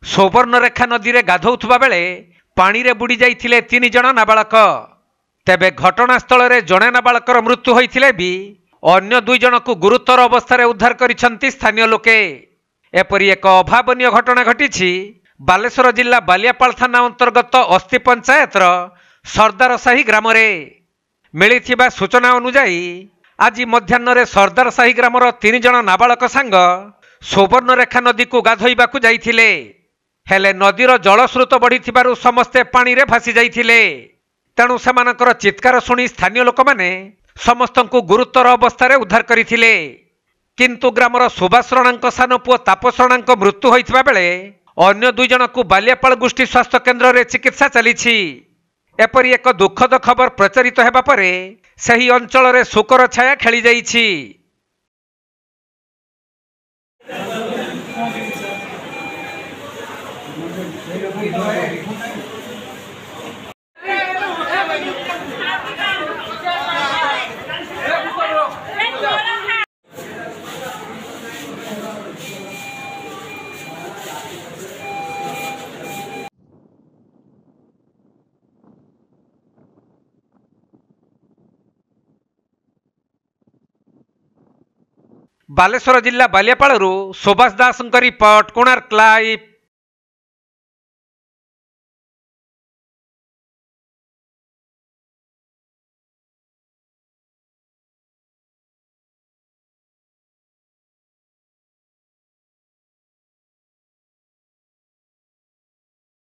सुवर्णरेखा नदी में गाधौथुबा बेले पानी रे बुड़ी जाइथिले 3 जण नाबालक। तेबे घटनास्थल रे जणे नाबालकर मृत्यु होइथिले भी अन्य 2 जण को गुरुतर अवस्था उद्धार करिसंती स्थानीय लोके। एपरि एक अभावनीय घटना घटिछि बालेश्वर जिला बालियापाल थाना अंतर्गत अस्ति पंचायतर सरदार साही ग्राम रे। मिलिथिबा सूचना अनुसार आज मध्याह्न सरदार साही ग्रामर 3 जण नाबालक सांग सुवर्णरेखा नदी को गाधोइबाकू जाइथिले। हेले नदीर जलस्रोत बढ़ी समस्ते पानी रे भासी जाइथिले। तेणु सेमानकर चित्कार शुणी स्थानीय लोक माने समस्त को गुरुतर अवस्था उद्धार करथिले। किंतु ग्रामर सुभाष रणांक सान पुओ तापस रणांक मृत्यु होइथिबा बेले अन्य 2 जण को बालियापाल गोष्ठी स्वास्थ्य केन्द्र रे चिकित्सा चलीछि। एपरि एक दुखद खबर प्रचारित हेबा परे सही अंचल रे शोकर छाया खेली जाइछि। बालेश्वर जिला बालियापालरू सुभाष दास रिपोर्ट कोणार्क लाइव।